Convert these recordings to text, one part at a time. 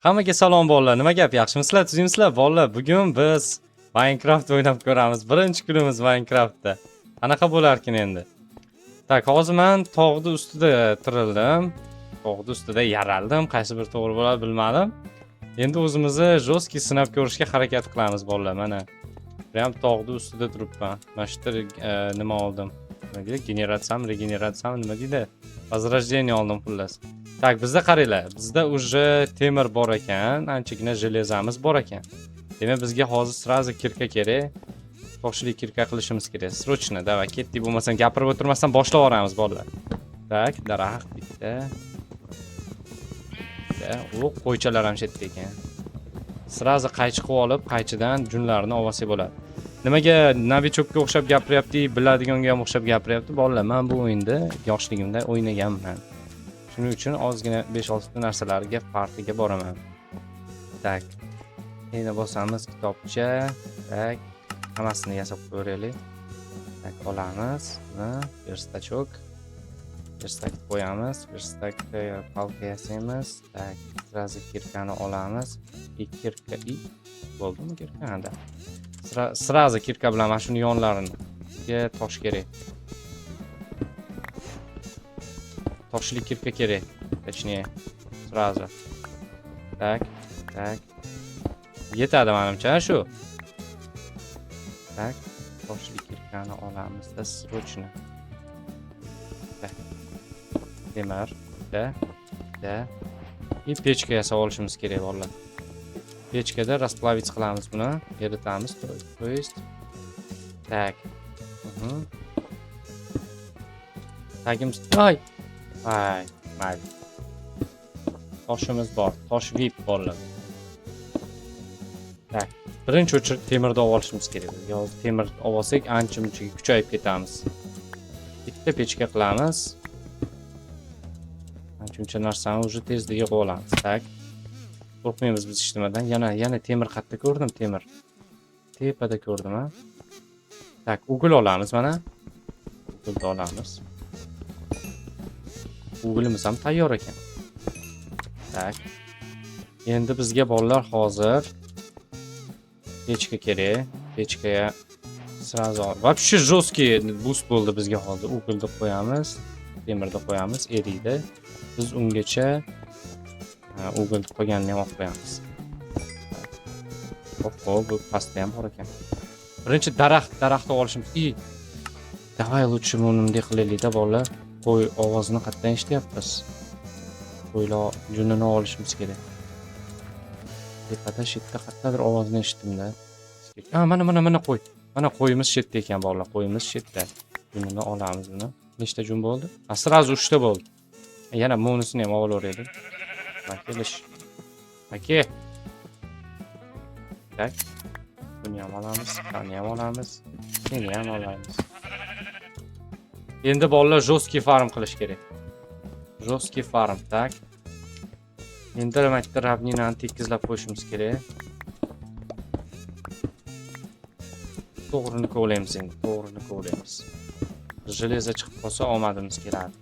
Hammaga salom bolalar. Nima gap? Yaxshimisizlar? Tuzimsizlar? Bolalar, bugun biz Minecraft o'ynab ko'ramiz. Birinchi kunimiz Minecraftda. Qanaqa bo'larkin endi? Tak, hozir men tog'ning ustida tirildim. Tog'ning ustida yaraldim. Qaysi bir to'g'ri bo'ladi bilmadim. Endi o'zimizni jostki sinab ko'rishga harakat qilamiz bolalar. Mana bu ham tog'ning ustida turibman. Mana shu nima oldim? Nima deydi? Regeneratsiyam nima deydi? Возрождение oldim xullas. Tak, bizda qaranglar. Bizda уже temir bor ekan, anchagina железamiz bor ekan. Demak, bizga hozir sразу kirka kerak. Toshli kirka qilishimiz kerak. Срочно, давай, ketdik, bo'lmasam gapirib o'tirmasdan boshlab yuboramiz bolalar. Tak, daraxt bitta. O qo'ychalar ham chetda ekan. Sразу qaychi qilib olib, qaychidan junlarni olsak bo'ladi. Nimaga novichokka o'xshab gapiryapti, biladiganga ham o'xshab gapiryapti bolalar? Men bu o'yinda yoshligimda o'ynaganman. Shuning uchun ozgina 5-6 narsalarga farqiga boraman. Tak. Endi bosamiz kitobcha. Tak. Hammasini yasab ko'raylik. Tak, olamiz. Verstachok. Verstak qo'yamiz. Verstakda palka yasaymiz. Tak. Sразу kirkani olamiz. Kirka bo'ldimi kirkanda? Sразу kirka bilan mana shuni yonlarini. Tosh kerak. Toshli kirka kerak. Точнее, sразу. Tak, tak. Yetadi menimcha shu. Tak, toshli kirkani olamiz-da, срочно. Tak. Temir, da. И pechka yasab olishimiz kerak bolalar. Pechkada расплавить qilamiz buni, eritamiz, то есть. Tak. Tagimiz, mayli. Toshimiz bor. Tosh VIP bolalar. Tak. Birinchi o'chirib temirni olishimiz kerak. Yo'q, temir olsak ancha-munchaga kuchayib ketamiz. Bitta pechka qilamiz. Ancha-muncha narsani уже tezda yig'ib olamiz. Tak. Qo'rqmaymiz biz hech nimadan. Yana temir qayerda ko'rdim, temir. Tepada ko'rdim, ha. Tak, ugul olamiz mana. Ugulni olamiz. Ugulimiz ham tayyor ekan. Tak. Endi bizga bolalar hozir pechka kerak. Pechkaga sразу. Вообще жесткий boost bo'ldi bizga hozir. Ugulni qo'yamiz, temirni qo'yamiz, eriydi. Biz ungacha ugulni qo'yganini ham olib qo'yamiz. Hop, bu pastda ham bor ekan. Birinchi daraxtni olishimiz. Давай лучше bunday qilaylik-da bolalar. Qo'y ovozini qayerdan eshityapmiz? Qo'ylar junini olishimiz kerak. Tepada shetda qayerdadir ovozni eshitdim-da. Mana qo'y. Mana qo'yimiz shetda ekan bolalar. Qo'yimiz shetda. Junini olamiz buni. Nechta jun bo'ldi? Sразу 3 ta bo'ldi. Yana mo'nisini ham olaveraylik. Kelish. Aka. Tak. Buni ham olamiz, buni ham olamiz. Seni ham olamiz. Endi bolalar жесткий farm qilish kerak. Жесткий farm, tak. Endi maktab ravninani tekizlab qo'yishimiz kerak. To'g'rini ko'laymiz endi, to'g'rini ko'laymiz. Железо chiqib qolsa omadimiz keladi.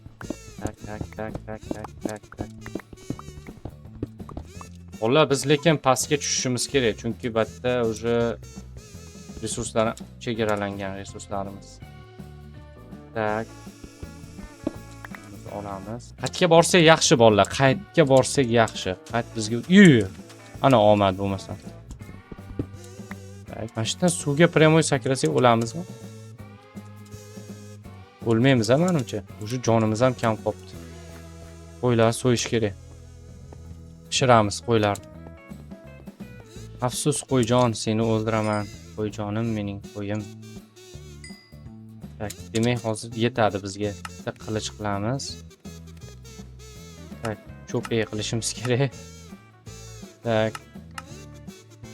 Tak. Bolalar biz lekin pastga tushishimiz kerak, chunki batda уже resurslar chegaralangan resurslarimiz. Tak. Olamiz. Qayerga borsak yaxshi bolalar, qayerga borsak yaxshi. Qayt bizga ana omad bo'lmasa. Tak, mana shundan suvga прямой sakrasak o'lamizmi? O'lmaymiz, menimcha. Уже jonimiz ham kam qolibdi. Qo'ylar so'yish kerak. Pishiramiz qo'ylarni. Afsus qo'yjon, seni o'ldiraman. Qo'yjonim mening qo'yim. Tak, demak hozir yetadi bizga. Bitta qilich qilamiz. Tak, cho'pay qilishimiz kerak. Tak.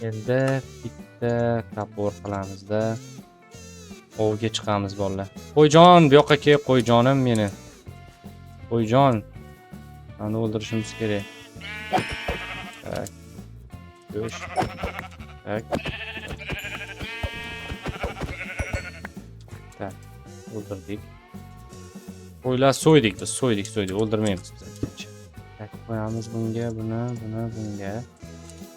Endi bitta topor qilamizda. Ovga chiqamiz bolalar. Qo'yjon, bu yoqqa kel, qo'yjonim meni. Qo'yjon. Meni o'ldirishimiz kerak. Tak. Go'sh. Tak. Tak. O'ldirdik. Qo'ylar so'ydik biz, so'ydik, o'ldirmaymiz biz. Tak, qo'yamiz bunga, bunga.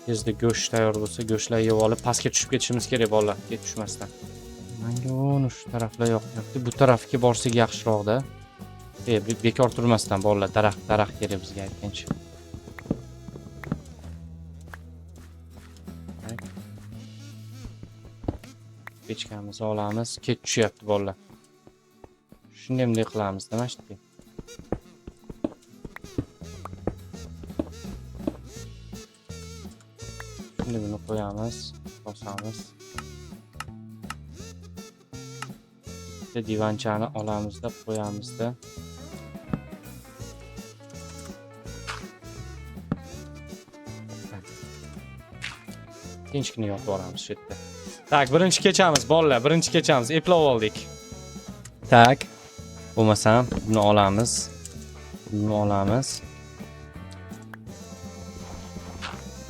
Tezda go'sht tayyor bo'lsa, go'shtlar yeb olib pastga tushib ketishimiz kerak bolalar, ket tushmasdan. Menga uni shu taraflar yoqyapti. Bu tarafga borsak yaxshiroq-da. Bekor turmasdan bolalar, daraxt kerak bizga aytgancha. Pechkamizni olamiz, ket tushyapti bolalar. Shunday bunday qilamiz, demashdiki. Şimdi bunu qo'yamiz, bosamiz. Bitta divanchani olamizda, qo'yamizda. Tinchgina yopib olamiz shu yerda. Tak, birinchi kechamiz bolalar, birinchi kechamiz. Eplab oldik. Tak. Bo'lmasam, buni olamiz. Buni olamiz.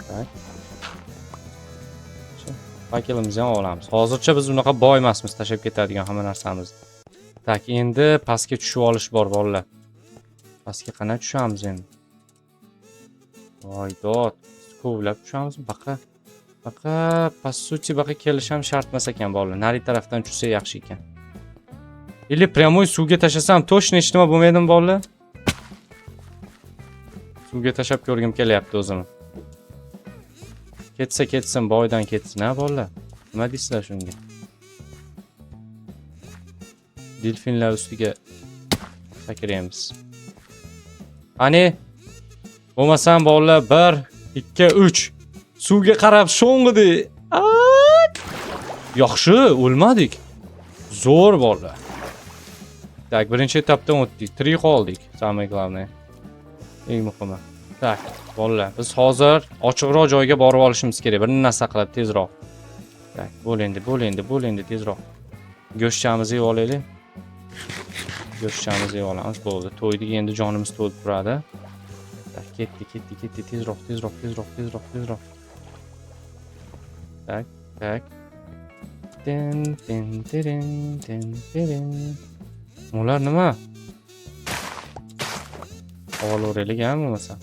Tak. Pakelimizni ham olamiz. Hozircha biz unaqa boy emasmiz, tashab ketadigan hamma narsamizni. Tak, endi pastga tushib olish bor bolalar. Pastga qana tushamiz endi? Voy dod, kovlab tushamiz. Baqa pastsuchi baqa kelish ham shart emas ekan bolalar. Nari tarafdan tushsa yaxshi ekan. Или прямой suvga tashlasam точно hech nima bo'lmaydimi bolalar? Suvga tashab ko'rgim kelyapti o'zimni. Ketsin, boydan ketsin, ha bolalar. Nima deysizlar shunga? Delfinlar ustiga sakraymiz. Ani bo'lmasam bolalar 1, 2, 3 suvga qarab sho'ng'idi. Yaxshi, o'lmadik. Zo'r bolalar. Tak, birinchi etapdan o'tdik. Tirik qoldik. Samay glavniy. Eng muhimi. Tak, bolalar, biz hozir ochiqroq joyga borib olishimiz kerak. Bir narsa qilib tezroq. Tak, bo'l endi tezroq. Go'shtchamizni yeb olaylik. Go'shtchamizni yeb olamiz, bo'ldi. To'ydik, endi jonimiz to'lib turadi. Tak, ketdi, tezroq. Tak. Tin. Ular nima? Olaveraylik ham bo'lmasa.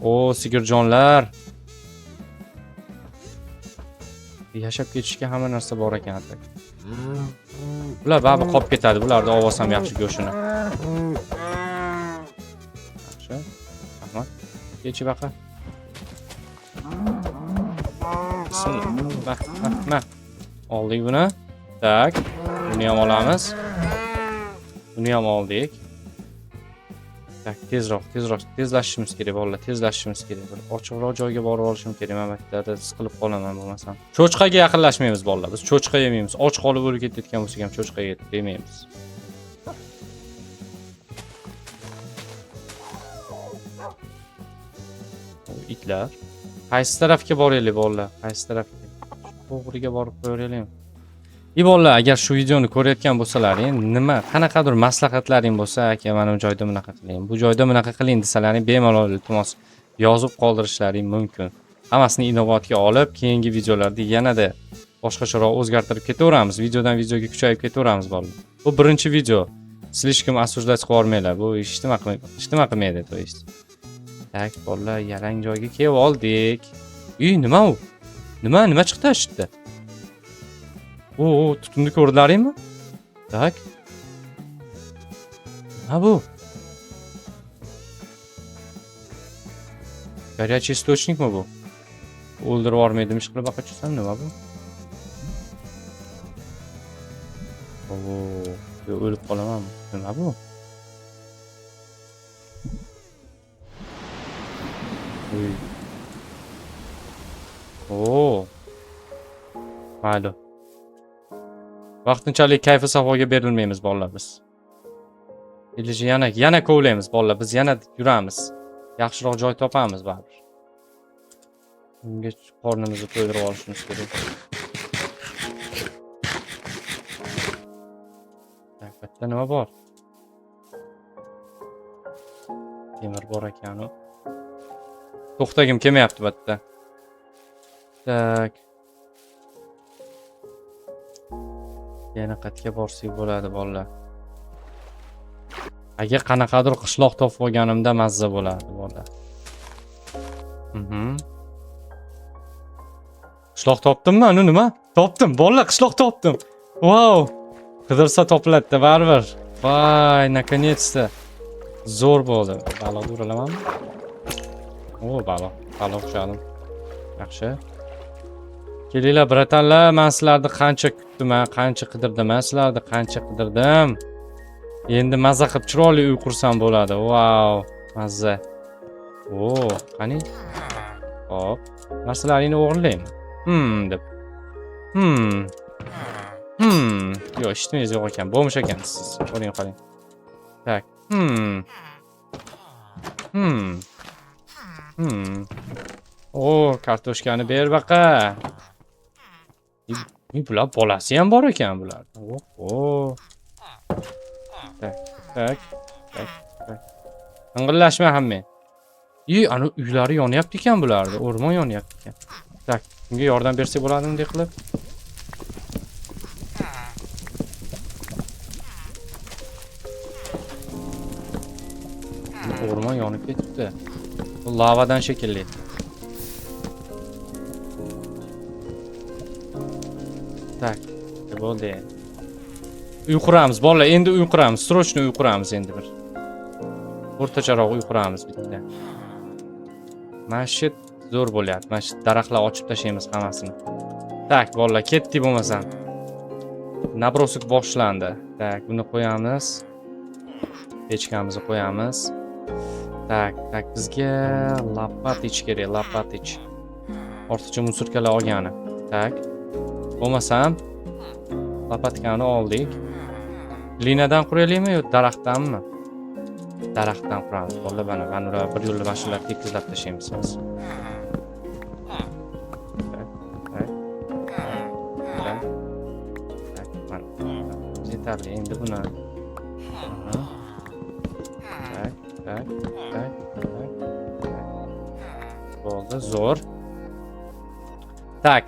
O sigirjonlar. Yashab ketishga hamma narsa bor ekan atak. Bular baribir qolib ketadi. Bularni ovoz ham yaxshi go'shini. Yaxshi. Rahmat. Kechi baqa. Bismillah. Oldik buni. Tak. Buni ham olamiz. Buni ham oldik. Tak, tezlashishimiz kerak bolalar, tezlashishimiz kerak. Bir ochiqroq joyga borib olishim kerak. Men maktabda siqilib qolaman bo'lmasam. Cho'chqaga yaqinlashmaymiz bolalar. Biz cho'chqa yemaymiz. Och qolib o'lib ketayotgan bo'lsak ham cho'chqa yemaymiz. Itlar. Qaysi tarafga boraylik bolalar? Qaysi tarafga? To'g'riga borib qo'yaylik. Bolalar, agar shu videoni ko'rayotgan bo'lsalaring, qanaqadir maslahatlaring bo'lsa, aka mana bu joyda bunaqa qiling, bu joyda bunaqa qiling desalaring, bemalol iltimos yozib qoldirishlaring mumkin. Hammasini inobatga olib, keyingi videolarda yanada boshqacharoq o'zgartirib ketaveramiz. Videodan videoga kuchayib ketaveramiz bolalar. Bu birinchi video. Слишком осуждать qilib olmanglar. Bu ishtima qilmaydi, to есть. Tak, bolalar, yalang joyga kelib oldik. Nima u? Nima chiqdi ashitda? Tutunni ko'rdinglarmi? Tak. Nima bu? Горячий источникmi bu? O'ldirib yormaydimi, ish qilib baqachsam nima bu? O'lib qolamanmi? Nima bu? Mayli. Vaqtinchalik kayfi safoga berilmaymiz bolalar biz. Iloji yana kovlaymiz bolalar, biz yana yuramiz. Yaxshiroq joy topamiz baribir. Bunga qornimizni to'ydirib olishimiz kerak. Bitta nima bor? Temir bor ekan u. To'xtagim kelmayapti bitta. Tak. Yana qayerga borsak bo'ladi bolalar. Agar qanaqadir qishloq topib olganimda mazza bo'ladi bolalar. Qishloq topdimmi? Ani nima? Topdim. Bolalar, qishloq topdim. Wow! Qidirsa topiladi baribir. Voy, наконец-то. Zo'r bo'ldi. Baliqni uralamanmi? O, baliq. Baliq ushladim. Yaxshi. Kelinglar, bratanlar, men sizlarni qancha kutdim, qancha qidirdim, sizlarni qancha qidirdim. Endi mazza qilib chiroyli uy qursam bo'ladi. Wow, mazza. O, qani? Hop, narsalaringni o'g'irlayman. Deb. Yo'q, eshitmangiz yo'q ekan. Bo'lmish ekansiz. Qo'ring, qoling. Tak. O, kartoshkani ber baqa. Bular bolasi ham bor ekan bular. Oho. Tak. Ing'illashma hamma. Ana uylari yonyapti ekan bularni. O'rmon yonyapti ekan. Tak, bunga yordam bersak bo'ladimi deb qilib. O'rmon yonib ketibdi. Bu lavadan shekilli. Tak, bo'ldi. Uy quramiz, bolalar, endi uy quramiz. Srochno uy quramiz endi bir. O'rtacharoq uy quramiz bitta. Mashit zo'r bo'lyapti. Mashit daraxtlar ochib tashlaymiz hammasini. Tak, bolalar, ketdik bo'lmasam. Nabrosik boshlandi. Tak, buni qo'yamiz. Pechkamizni qo'yamiz. Tak, bizga lapatich kerak, lapatich. Ortiqcha musorkalar olgani. Tak. Bo'lmasam lapatkani oldik. Linadan quraylikmi yo daraxtdanmi? Daraxtdan quramiz. Bolalar, mana ular bir yo'lda mashinalar tekizlab tashlaymiz. Yetarli endi buni. Tak. Bo'ldi, zo'r. Tak.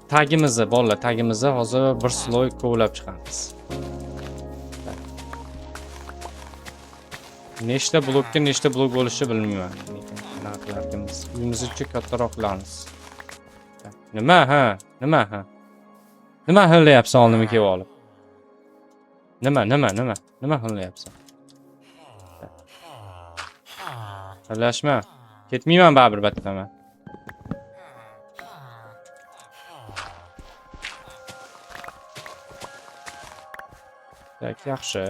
Tagimizni, bolalar, tagimizni hozir bir sloy kovlab chiqamiz. Nechta blokka nechta blok bo'lishi bilmayman. Narxlarimiz uyimizcha kattaroq qilamiz. Nima ha? Nima qilyapsan oldimga kelib olib? Nima qilyapsan? Aralashma. Ketmayman baribir battaman. Tak, yaxshi.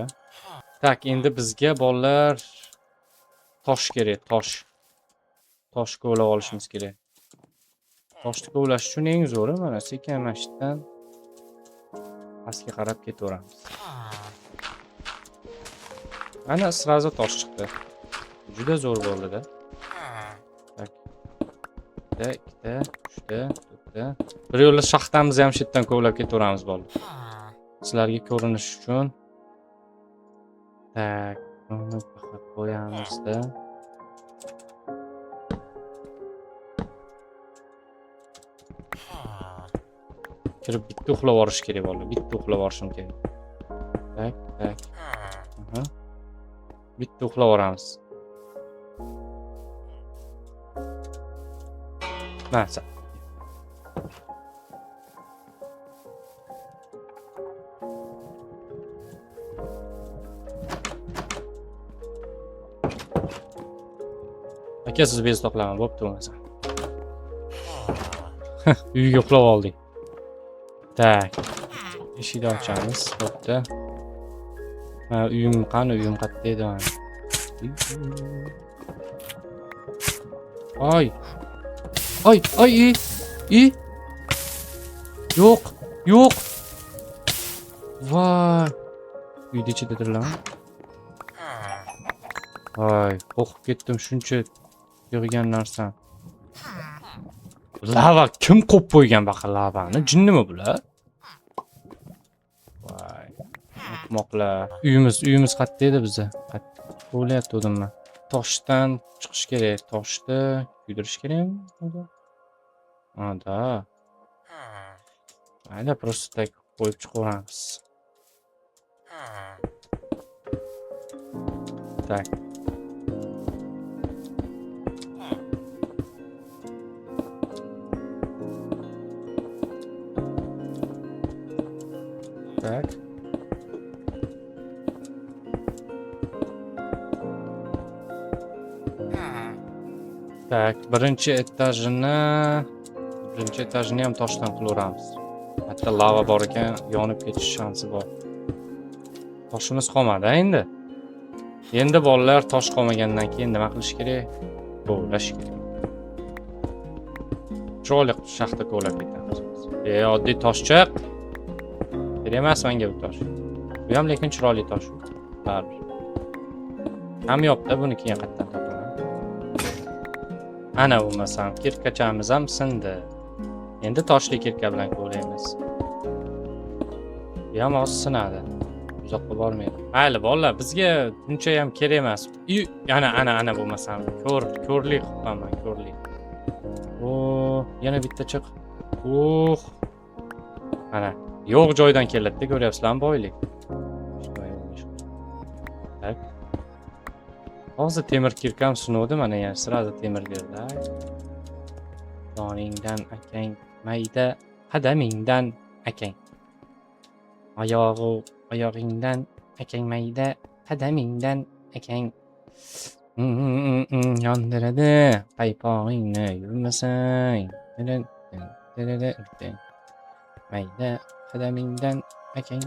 Tak, endi bizga bolalar tosh kerak, tosh. Tosh kovlab olishimiz kerak. Toshni kovlash uchun eng zo'ri mana sekin mashitdan pastga qarab ketaveramiz. Ana srazu tosh chiqdi. Juda zo'r bo'ldi-da. Tak. Ikkita, uchta, to'rtta. Bir yo'la shaxtamizni ham shetdan kovlab ketaveramiz bolalar. Sizlarga ko'rinish uchun. Tak, buni faqat qo'yamiz-da. Kirib bitta uxlab olish kerak bolalar. Bitta uxlab olishim kerak. Tak. Bitta uxlab olamiz. Masa. Aka, siz bezda qilaman, bo'pti bo'lmasa. Uyga uxlab oldik. Tak. Eshikni ochamiz, bo'pti. Uyim qani, uyim qayerda edi? Ay. Yo'q. Voy. Uyda ichidadirlar. Ay, qo'rqib ketdim shuncha yig'gan narsam. Lava kim qo'yib qo'ygan baqa lavani? Jinnimi bular? Voy. Ahmoqlar. Uyimiz qayerda edi bizda? O'ylayapti odamlar. Toshdan chiqish kerak. Toshni kuydirish kerakmi? Da. Mayli, просто так qo'yib chiqaveramiz. Tak. Tak. Tak, birinchi etajini ham toshdan qilaveramiz. Hatto lava bor ekan, yonib ketish shansi bor. Toshimiz qolmadi endi. Endi bolalar tosh qolmagandan keyin nima qilish kerak? Bo'lash kerak. Chiroyli shaxta ko'lab ketamiz. Oddiy toshchaq. Kerak emas menga bu tosh. Bu ham lekin chiroyli tosh. Baribir. Ham yo'qda buni keyin qayerdan topaman. Ana bo'lmasam kirkachamiz ham sindi. Endi toshli kirka bilan ko'laymiz. Bu ham oz sinadi. Uzoqqa bormaydi. Mayli bolalar, bizga buncha ham kerak emas. Ana bo'lmasam ko'rlik qilibman, ko'rlik. Yana bitta chiq. Mana yo'q joydan keladi-da, ko'ryapsizlarmi boylik. Tak. Hozir temir kirkam sunuvdi, mana yana sirada temir berdi. Joningdan akang mayda, qadamingdan akang. Oyog'ingdan akang mayda, qadamingdan akang. Yondiradi, paypog'ingni yurmasang. Mayda, qadamingdan akang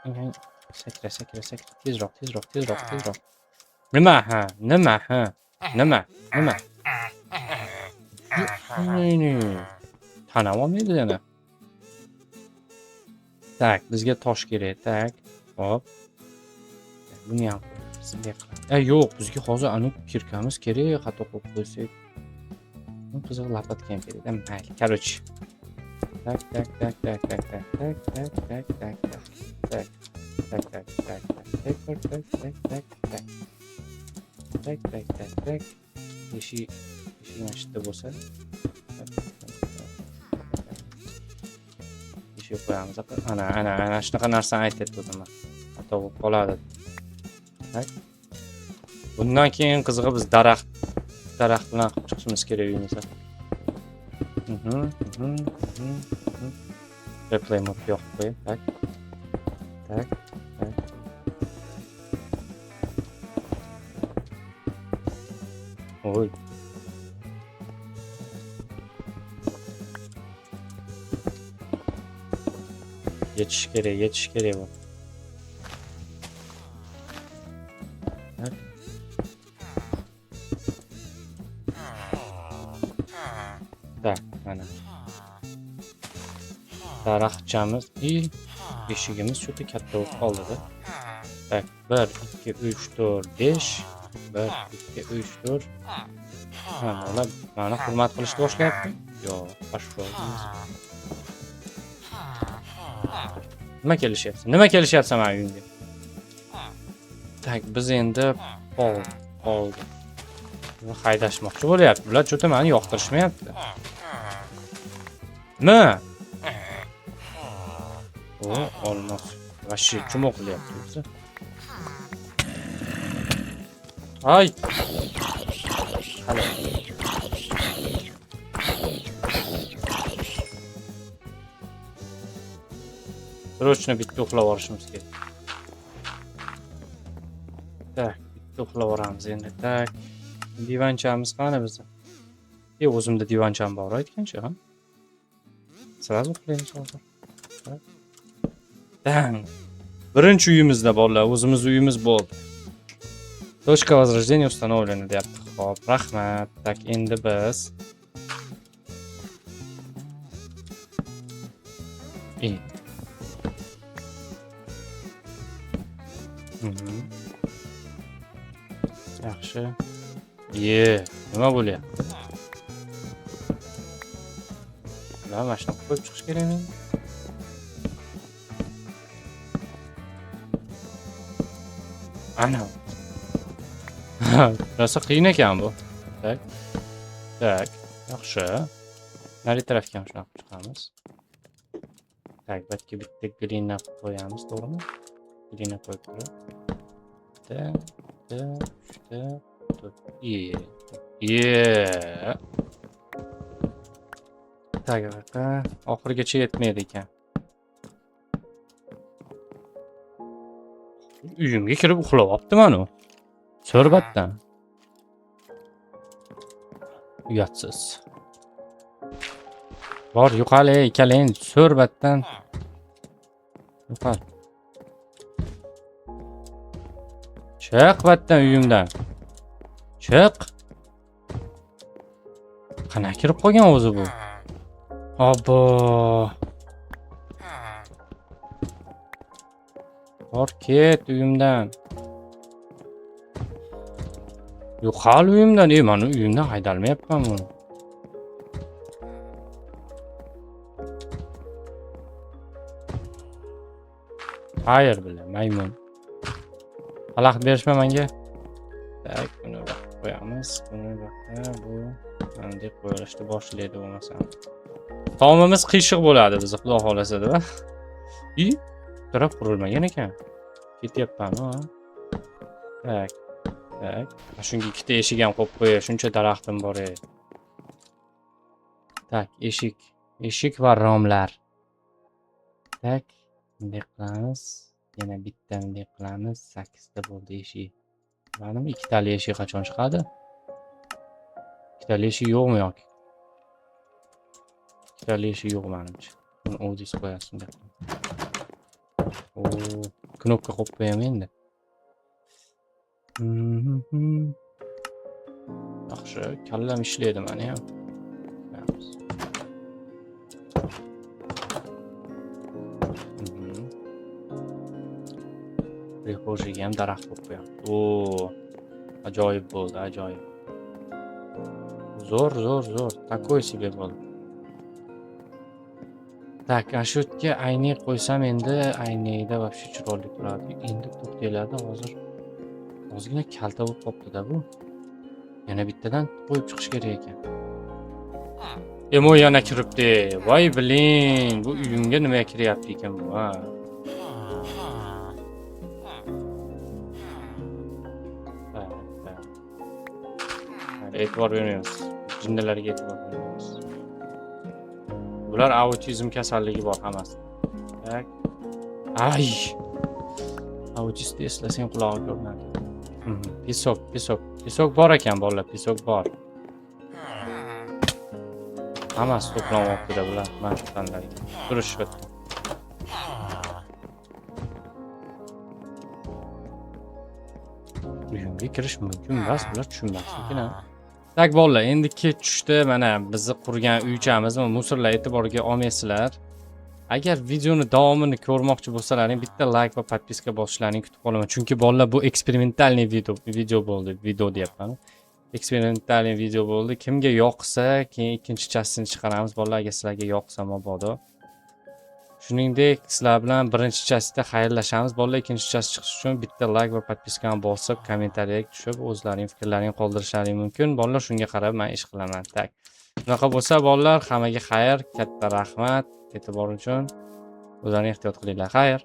akang. Sakra. Tezroq. Nima? Tanam olmaydi yana. Tak, bizga tosh kerak, tak. Hop. Buni ham bizga qilamiz. Yo'q, bizga hozir anu kirkamiz kerak, xato qo'yib qo'ysak. Bu qiziq lapatka ham kerak-da. Mayli, короче. Tak. Eshik ochdi bo'lsa. Eshik qo'yamiz. Ana shunaqa narsani aytayotgandim men. Xato bo'lib qoladi. Tak. Bundan keyin qizig'i biz daraxt bilan qilib chiqishimiz kerak uyimizda. Replay mode yo'q qo'y. Tak. Oy. Yetiş kerak bu. Tak, mana. Daraxtchamiz, eshigimiz juda katta bo'lib qoldi-da. Tak, 1 2 3 4 5 1 2 3 4. Mana hurmat qilishni boshlayapti. Yo'q, pashvo. Nima kelishyapsan mana uyingga? Tak, biz endi qoldi. Haydashmoqchi bo'lyapti. Bular juda meni yoqtirishmayapti. Nima? Olmos. Vashi chumoq qilyapti o'zi. Ay. Hali. Срочно bitta uxlab olishimiz kerak. Tak, bitta uxlab olamiz endi. Tak. Divanchamiz qani bizda? O'zimda divancham bor aytgancha, ha? Sразу uxlaymiz hozir. Dang. Birinchi uyimizda bolalar, o'zimiz uyimiz bo'ldi. Точка возрождения установлена deyapti. Xo'p, rahmat. Tak, endi biz yaxshi. Nima bo'lyapti? Mana shunaqa qo'yib chiqish kerakmi? Ana. Rosa qiyin ekan bu. Tak. Yaxshi. Nari tarafga ham shunaqa chiqamiz. Tak, bitta glina qo'yamiz, to'g'rimi? Glina qo'yib turib. Tak, oxirigacha yetmaydi ekan. Uyimga kirib uxlayaptiman u. So'rbatdan. Uyatsiz. Bor yo'qol ikkalang so'rbatdan. Yo'qol. Chiq batdan uyimdan. Chiq. Qana kirib qolgan o'zi bu? Obbo. Bor ket uyimdan. Yo'qol uyimdan. Men uyimdan haydalmayapman buni. Hayır bile maymun. Xalaqit berishma menga. Tak, buni qo'yamiz. Buni bu bunday qo'yilishni boshlaydi bo'lmasam. Taomimiz qiyshiq bo'ladi biz xudo xolasa deb. Taraf qurilmagan ekan. Ketyapman, ha. Tak. Tak. Shunga ikkita eshik ham qo'yib qo'ya, shuncha daraxtim bor ey. Tak, eshik. Eshik va romlar. Tak. Bunday qilamiz. Yana bitta bunday qilamiz. 8 ta bo'ldi eshik. Manimi ikkitali eshik qachon chiqadi? Ikkitali eshik yo'qmi yoki? Ikkitali eshik yo'q menimcha. Buni o'zingiz qo'yasiz deb. Knopka qo'yib qo'yaman endi. Yaxshi, kallam ishlaydi meni ham. Prixojiga ham daraxt qo'yib qo'yamiz. Ajoyib bo'ldi, ajoyib. Zo'r. Takoy себе bo'ldi. Tak, shu yerga aynak qo'ysam endi aynakda вообще chiroyli turadi. Endi to'xtaylardi hozir. Ozgina kalta bo'lib qopti-da bu. Yana bittadan qo'yib chiqish kerak ekan. Emo yana kiribdi. Voy biling, bu uyimga nima kiryapti ekan bu, ha? E'tibor bermaymiz. Jinnilarga e'tibor bermaymiz. Bular autizm kasalligi bor hammasi. Tak. Ay. Autist eslasang qulog'i ko'rinadi. Pisok bor ekan bolalar, pisok bor. Hammasi to'planmoqda bular, mashqanlarga. Turishibdi. Uyimga kirish mumkin emas, bular tushunmaslikin ha. Tak bolalar, endi kech tushdi. Mana bizni qurgan uychamizni musorlar e'tiboriga olmaysizlar. Agar videoni davomini ko'rmoqchi bo'lsalaring, bitta like va podpiska bosishlarini kutib qolaman. Chunki bolalar bu eksperimentalniy video bo'ldi. Video deyapman. Eksperimentalniy video bo'ldi. Kimga yoqsa, keyin ikkinchi chastini chiqaramiz. Bolalar, agar sizlarga yoqsa mabodo. Shuningdek, sizlar bilan birinchi chastda xayrlashamiz. Bolalar, ikkinchi chast chiqish uchun bitta like va podpiskani bosib, kommentariyaga tushib, o'zlaring fikrlarini qoldirishlaring mumkin. Bolalar, shunga qarab men ish qilaman. Tak. Bunaqa bo'lsa, bolalar, hammaga xayr, katta rahmat e'tibor uchun. O'zlaringiz ehtiyot qilinglar. Xayr.